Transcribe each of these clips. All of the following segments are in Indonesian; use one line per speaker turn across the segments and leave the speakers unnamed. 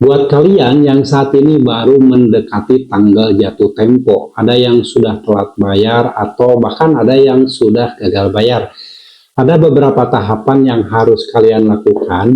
Buat kalian yang saat ini baru mendekati tanggal jatuh tempo, ada yang sudah telat bayar atau bahkan ada yang sudah gagal bayar. Ada beberapa tahapan yang harus kalian lakukan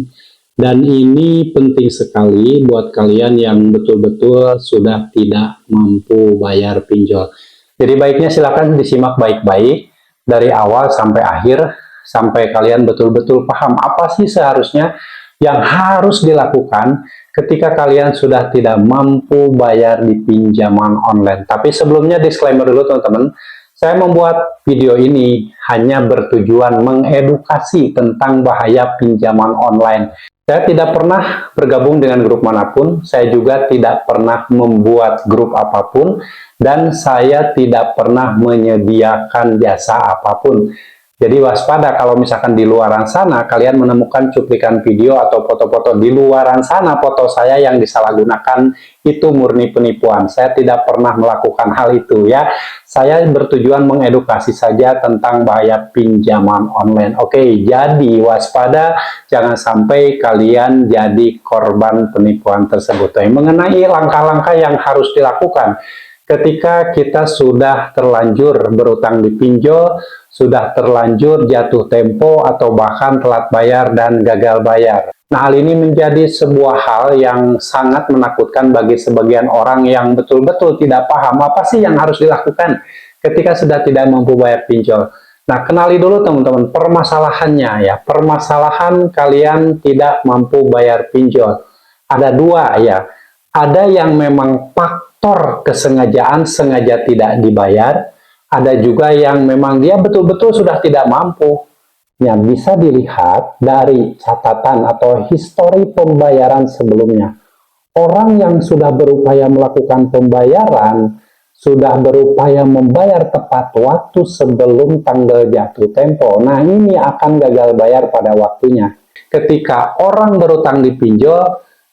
dan ini penting sekali buat kalian yang betul-betul sudah tidak mampu bayar pinjol. Jadi baiknya silakan disimak baik-baik dari awal sampai akhir sampai kalian betul-betul paham apa sih seharusnya yang harus dilakukan ketika kalian sudah tidak mampu bayar di pinjaman online. Tapi sebelumnya disclaimer dulu teman-teman, saya membuat video ini hanya bertujuan mengedukasi tentang bahaya pinjaman online. Saya tidak pernah bergabung dengan grup manapun, saya juga tidak pernah membuat grup apapun, dan saya tidak pernah menyediakan jasa apapun. Jadi waspada kalau misalkan di luaran sana kalian menemukan cuplikan video atau foto-foto di luaran sana, foto saya yang disalahgunakan, itu murni penipuan. Saya tidak pernah melakukan hal itu ya. Saya bertujuan mengedukasi saja tentang bahaya pinjaman online. Oke, jadi waspada jangan sampai kalian jadi korban penipuan tersebut. Mengenai langkah-langkah yang harus dilakukan ketika kita sudah terlanjur berutang di pinjol, sudah terlanjur jatuh tempo atau bahkan telat bayar dan gagal bayar. Nah, hal ini menjadi sebuah hal yang sangat menakutkan bagi sebagian orang yang betul-betul tidak paham apa sih yang harus dilakukan ketika sudah tidak mampu bayar pinjol. Nah, kenali dulu teman-teman permasalahannya ya. Permasalahan kalian tidak mampu bayar pinjol. Ada dua ya. Ada yang memang faktor kesengajaan, sengaja tidak dibayar. Ada juga yang memang dia betul-betul sudah tidak mampu. Ya, bisa dilihat dari catatan atau histori pembayaran sebelumnya. Orang yang sudah berupaya melakukan pembayaran, sudah berupaya membayar tepat waktu sebelum tanggal jatuh tempo. Nah, ini akan gagal bayar pada waktunya. Ketika orang berutang di pinjol,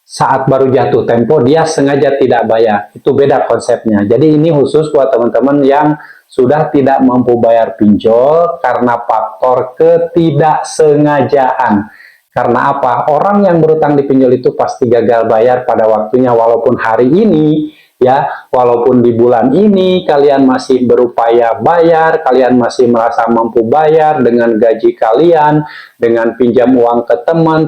saat baru jatuh tempo, dia sengaja tidak bayar. Itu beda konsepnya. Jadi ini khusus buat teman-teman yang sudah tidak mampu bayar pinjol karena faktor ketidaksengajaan. Karena apa? Orang yang berutang di pinjol itu pasti gagal bayar pada waktunya, walaupun hari ini, ya, walaupun di bulan ini kalian masih berupaya bayar, kalian masih merasa mampu bayar dengan gaji kalian, dengan pinjam uang ke teman,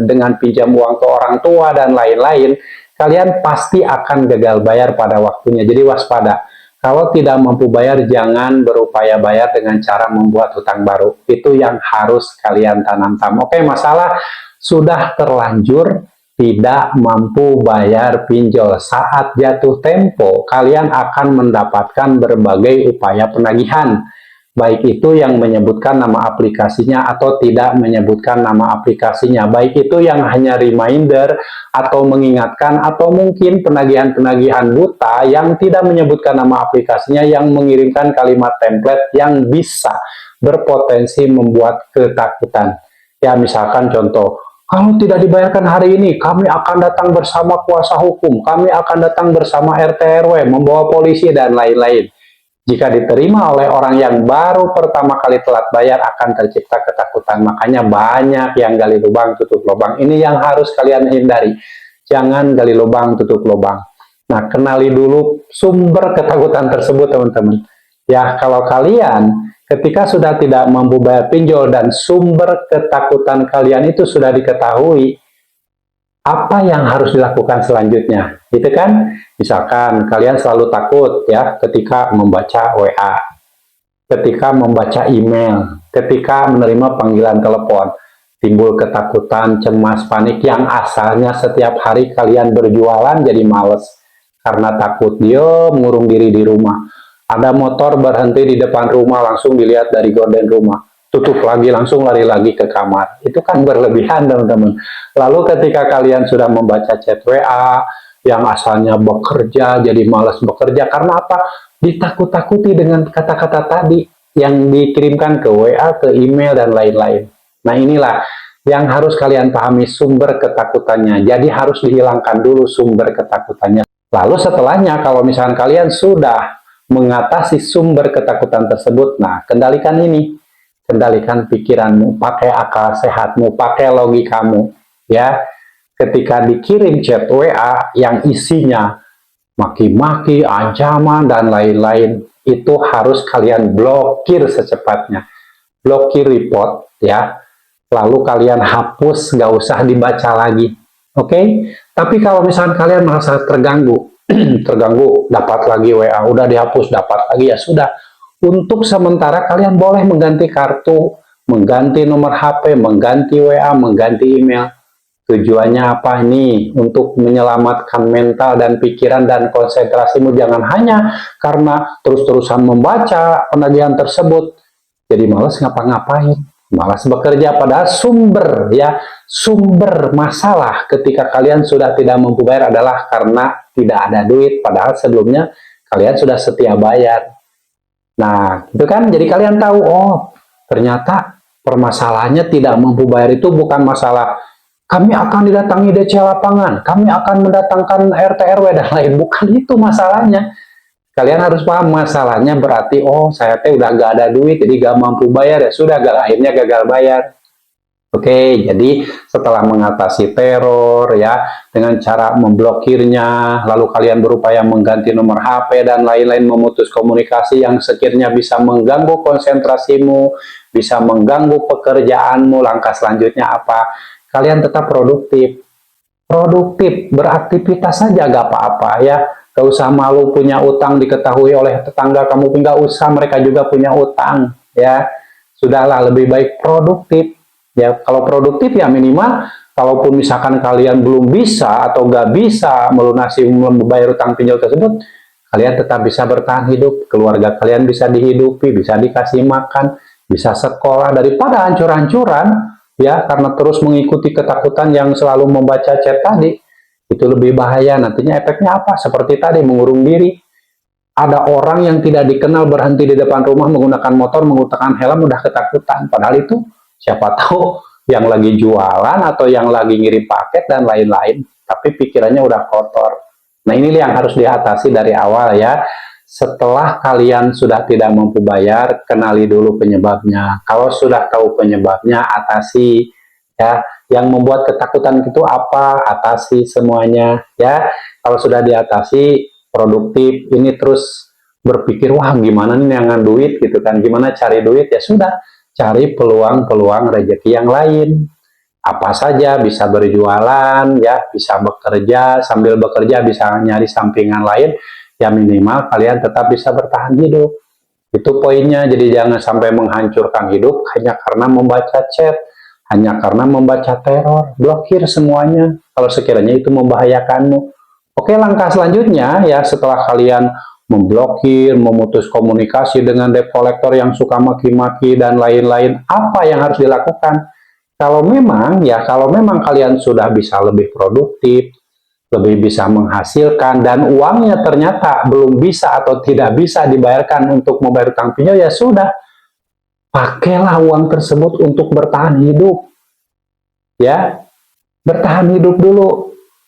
dengan pinjam uang ke orang tua dan lain-lain, kalian pasti akan gagal bayar pada waktunya. Jadi waspada. Kalau tidak mampu bayar, jangan berupaya bayar dengan cara membuat hutang baru. Itu yang harus kalian tanam. Oke, masalah sudah terlanjur tidak mampu bayar pinjol. Saat jatuh tempo, kalian akan mendapatkan berbagai upaya penagihan. Baik itu yang menyebutkan nama aplikasinya atau tidak menyebutkan nama aplikasinya. Baik itu yang hanya reminder atau mengingatkan, atau mungkin penagihan-penagihan buta yang tidak menyebutkan nama aplikasinya, yang mengirimkan kalimat template yang bisa berpotensi membuat ketakutan. Ya, misalkan contoh, kalau tidak dibayarkan hari ini, kami akan datang bersama kuasa hukum, kami akan datang bersama RT RW, membawa polisi, dan lain-lain. Jika diterima oleh orang yang baru pertama kali telat bayar, akan tercipta ketakutan. Makanya banyak yang gali lubang, tutup lubang. Ini yang harus kalian hindari. Jangan gali lubang, tutup lubang. Nah, kenali dulu sumber ketakutan tersebut, teman-teman. Ya, kalau kalian ketika sudah tidak mampu bayar pinjol dan sumber ketakutan kalian itu sudah diketahui, apa yang harus dilakukan selanjutnya? Itu kan, misalkan kalian selalu takut ya ketika membaca WA, ketika membaca email, ketika menerima panggilan telepon, timbul ketakutan, cemas, panik yang asalnya setiap hari kalian berjualan jadi males karena takut dia mengurung diri di rumah. Ada motor berhenti di depan rumah, langsung dilihat dari gorden rumah, tutup lagi, langsung lari lagi ke kamar. Itu kan berlebihan, teman-teman. Lalu ketika kalian sudah membaca chat WA yang asalnya bekerja jadi malas bekerja, karena apa? Ditakut-takuti dengan kata-kata tadi yang dikirimkan ke WA, ke email, dan lain-lain. Nah, inilah yang harus kalian pahami sumber ketakutannya. Jadi harus dihilangkan dulu sumber ketakutannya. Lalu setelahnya, kalau misalkan kalian sudah mengatasi sumber ketakutan tersebut, nah, kendalikan ini. Kendalikan pikiranmu, pakai akal sehatmu, pakai logikamu, ya. ketika dikirim chat WA yang isinya maki-maki, ancaman, dan lain-lain, itu harus kalian blokir secepatnya. Blokir report ya, lalu kalian hapus, nggak usah dibaca lagi. Oke? Tapi kalau misalkan kalian merasa terganggu, terganggu, dapat lagi WA, udah dihapus, dapat lagi, ya sudah. Untuk sementara kalian boleh mengganti kartu, mengganti nomor HP, mengganti WA, mengganti email. Tujuannya apa nih? Untuk menyelamatkan mental dan pikiran dan konsentrasimu. Jangan hanya karena terus-terusan membaca penagihan tersebut jadi malas ngapa-ngapain, malas bekerja. Padahal sumber masalah ketika kalian sudah tidak mampu bayar adalah karena tidak ada duit, padahal sebelumnya kalian sudah setia bayar. Nah, itu kan jadi kalian tahu, oh ternyata permasalahannya tidak mampu bayar itu bukan masalah kami akan didatangi DC lapangan, kami akan mendatangkan RT RW dan lain, bukan itu masalahnya. Kalian harus paham masalahnya berarti, oh saya teh udah gak ada duit, jadi gak mampu bayar, ya sudah, akhirnya gagal bayar. Oke, jadi setelah mengatasi teror ya, dengan cara memblokirnya, lalu kalian berupaya mengganti nomor HP dan lain-lain, memutus komunikasi yang sekiranya bisa mengganggu konsentrasimu, bisa mengganggu pekerjaanmu. Langkah selanjutnya apa? Kalian tetap produktif. Produktif, beraktivitas saja gak apa-apa ya. Gak usah malu punya utang diketahui oleh tetangga kamu, nggak usah mereka juga punya utang ya. Sudahlah, lebih baik produktif. Ya, kalau produktif ya minimal, kalaupun misalkan kalian belum bisa atau nggak bisa melunasi membayar utang pinjol tersebut, kalian tetap bisa bertahan hidup, keluarga kalian bisa dihidupi, bisa dikasih makan, bisa sekolah, daripada hancur-hancuran ya karena terus mengikuti ketakutan yang selalu membaca chat tadi. Itu lebih bahaya. Nantinya efeknya apa? Seperti tadi, mengurung diri. Ada orang yang tidak dikenal berhenti di depan rumah menggunakan motor, menggunakan helm, udah ketakutan. Padahal itu siapa tahu yang lagi jualan atau yang lagi ngirim paket dan lain-lain, tapi pikirannya udah kotor. Nah, ini yang harus diatasi dari awal ya. Setelah kalian sudah tidak mampu bayar, kenali dulu penyebabnya. Kalau sudah tahu penyebabnya, atasi ya. Yang membuat ketakutan itu apa? Atasi semuanya ya. Kalau sudah diatasi, produktif, ini terus berpikir, wah gimana nih dengan duit gitu kan, gimana cari duit, ya sudah, cari peluang-peluang rezeki yang lain. Apa saja, bisa berjualan ya, bisa bekerja, sambil bekerja bisa nyari sampingan lain, ya minimal kalian tetap bisa bertahan hidup. Itu poinnya. Jadi jangan sampai menghancurkan hidup hanya karena membaca chat, hanya karena membaca teror. Blokir semuanya kalau sekiranya itu membahayakanmu. Oke, langkah selanjutnya ya, setelah kalian memblokir, memutus komunikasi dengan debt collector yang suka maki-maki dan lain-lain, apa yang harus dilakukan? Kalau memang kalian sudah bisa lebih produktif, lebih bisa menghasilkan, dan uangnya ternyata belum bisa atau tidak bisa dibayarkan untuk membayar utang pinjol, ya sudah, pakailah uang tersebut untuk bertahan hidup. Ya, bertahan hidup dulu.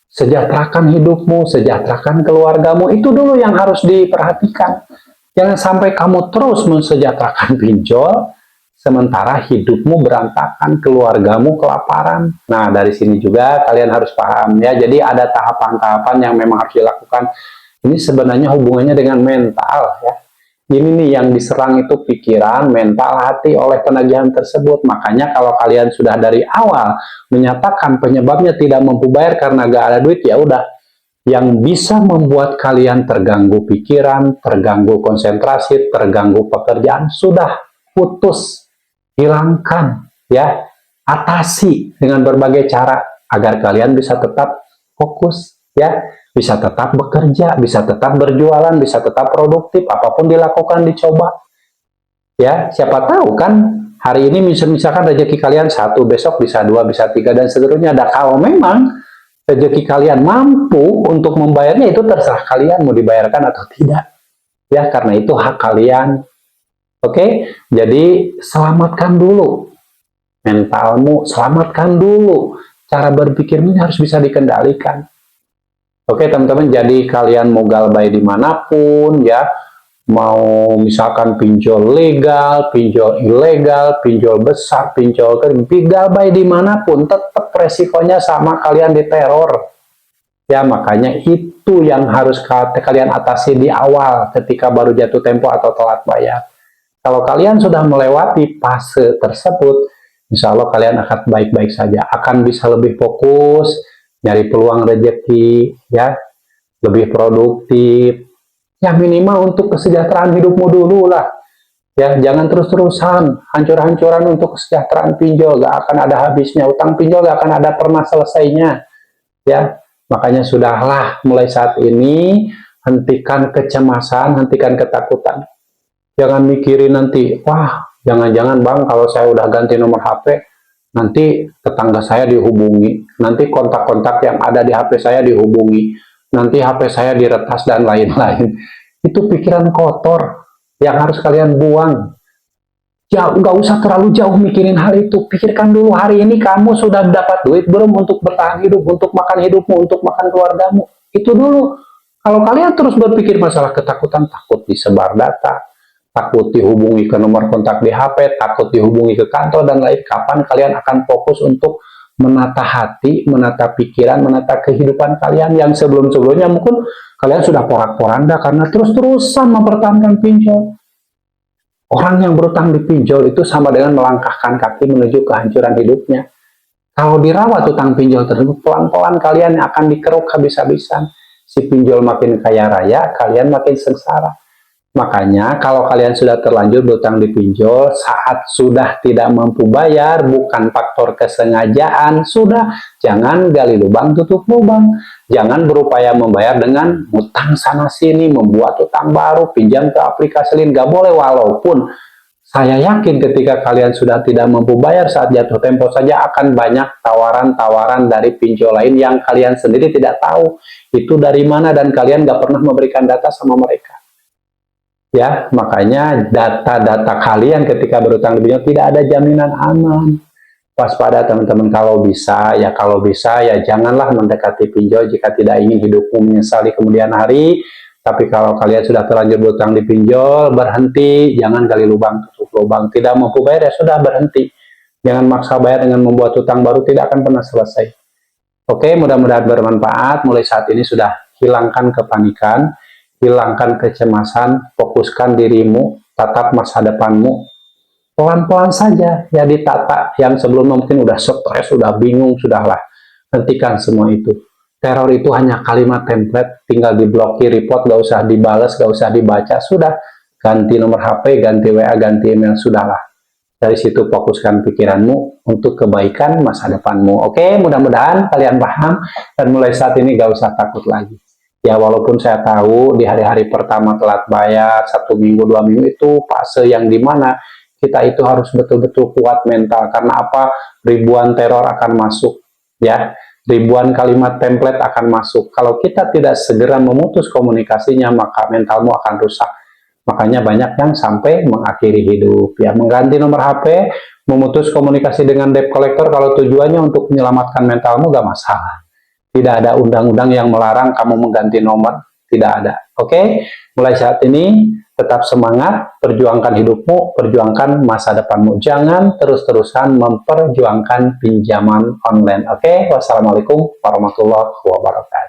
Sejahterakan hidupmu, sejahterakan keluargamu, itu dulu yang harus diperhatikan. Jangan sampai kamu terus mensejahterakan pinjol, sementara hidupmu berantakan, keluargamu kelaparan. Nah, dari sini juga kalian harus paham ya. Jadi ada tahapan-tahapan yang memang harus dilakukan. Ini sebenarnya hubungannya dengan mental ya. Ini nih yang diserang itu pikiran, mental, hati oleh penagihan tersebut. Makanya kalau kalian sudah dari awal menyatakan penyebabnya tidak mampu bayar karena gak ada duit, ya udah. Yang bisa membuat kalian terganggu pikiran, terganggu konsentrasi, terganggu pekerjaan, sudah putus, hilangkan, ya, atasi dengan berbagai cara agar kalian bisa tetap fokus, ya. Bisa tetap bekerja, bisa tetap berjualan, bisa tetap produktif, apapun dilakukan, dicoba. Ya, siapa tahu kan hari ini misalkan rezeki kalian 1, besok bisa 2, bisa 3, dan seterusnya. Dan kalau memang rezeki kalian mampu untuk membayarnya, itu terserah kalian mau dibayarkan atau tidak. Ya, karena itu hak kalian. Oke, jadi selamatkan dulu mentalmu, selamatkan dulu. Cara berpikirmu harus bisa dikendalikan. Oke teman-teman, jadi kalian mau galbay dimanapun ya, mau misalkan pinjol legal, pinjol ilegal, pinjol besar, pinjol kecil, gabay dimanapun, tetap resikonya sama, kalian diteror. Ya, makanya itu yang harus kalian atasi di awal ketika baru jatuh tempo atau telat bayar. Kalau kalian sudah melewati fase tersebut, insya Allah kalian akan baik-baik saja, akan bisa lebih fokus, nyari peluang rezeki, ya, lebih produktif, ya minimal untuk kesejahteraan hidupmu dulu lah. Ya, jangan terus-terusan hancur-hancuran untuk kesejahteraan pinjol, gak akan ada habisnya. Utang pinjol gak akan ada pernah selesainya. Ya, makanya sudahlah, mulai saat ini hentikan kecemasan, hentikan ketakutan. Jangan mikirin nanti, wah, jangan-jangan bang kalau saya udah ganti nomor HP, nanti tetangga saya dihubungi, nanti kontak-kontak yang ada di HP saya dihubungi, nanti HP saya diretas dan lain-lain. Itu pikiran kotor yang harus kalian buang. Ya, nggak usah terlalu jauh mikirin hal itu. Pikirkan dulu hari ini kamu sudah dapat duit belum untuk bertahan hidup, untuk makan hidupmu, untuk makan keluargamu. Itu dulu. Kalau kalian terus berpikir masalah ketakutan, takut disebar data, takut dihubungi ke nomor kontak di HP, takut dihubungi ke kantor dan lain, kapan kalian akan fokus untuk menata hati, menata pikiran, menata kehidupan kalian yang sebelum-sebelumnya mungkin kalian sudah porak-poranda karena terus-terusan mempertahankan pinjol. Orang yang berutang di pinjol itu sama dengan melangkahkan kaki menuju kehancuran hidupnya. Kalau dirawat utang pinjol tersebut, pelan-pelan kalian akan dikeruk habis-habisan. Si pinjol makin kaya raya, kalian makin sengsara. Makanya kalau kalian sudah terlanjur berutang di pinjol, saat sudah tidak mampu bayar, bukan faktor kesengajaan, sudah jangan gali lubang tutup lubang. Jangan berupaya membayar dengan utang sana sini, membuat utang baru, pinjam ke aplikasi lain, gak boleh. Walaupun saya yakin ketika kalian sudah tidak mampu bayar saat jatuh tempo saja akan banyak tawaran-tawaran dari pinjol lain yang kalian sendiri tidak tahu itu dari mana dan kalian gak pernah memberikan data sama mereka. Ya, makanya data-data kalian ketika berutang di pinjol tidak ada jaminan aman. Waspada teman-teman, kalau bisa ya janganlah mendekati pinjol jika tidak ingin hidupmu menyesali kemudian hari. Tapi kalau kalian sudah terlanjur berutang di pinjol, berhenti, jangan gali lubang tutup lubang. Tidak mampu bayar ya sudah berhenti. Jangan maksa bayar dengan membuat utang baru, tidak akan pernah selesai. Oke, mudah-mudahan bermanfaat. Mulai saat ini sudah hilangkan kepanikan, hilangkan kecemasan, fokuskan dirimu, tatap masa depanmu. Pelan-pelan saja, ya ditata. Yang sebelumnya mungkin udah stres, sudah bingung, sudahlah. Hentikan semua itu. Teror itu hanya kalimat template, tinggal diblokir, report, gak usah dibales, gak usah dibaca, sudah. Ganti nomor HP, ganti WA, ganti email, sudahlah. Dari situ fokuskan pikiranmu untuk kebaikan masa depanmu. Oke, mudah-mudahan kalian paham dan mulai saat ini gak usah takut lagi. Ya, walaupun saya tahu di hari-hari pertama telat bayar, 1 minggu, 2 minggu itu fase yang dimana kita itu harus betul-betul kuat mental. Karena apa? Ribuan teror akan masuk. Ya, ribuan kalimat template akan masuk. Kalau kita tidak segera memutus komunikasinya, maka mentalmu akan rusak. Makanya banyak yang sampai mengakhiri hidup. Ya, mengganti nomor HP, memutus komunikasi dengan debt collector kalau tujuannya untuk menyelamatkan mentalmu, gak masalah. Tidak ada undang-undang yang melarang kamu mengganti nomor, tidak ada. Oke, mulai saat ini tetap semangat, perjuangkan hidupmu, perjuangkan masa depanmu. Jangan terus-terusan memperjuangkan pinjaman online. Oke, wassalamualaikum warahmatullahi wabarakatuh.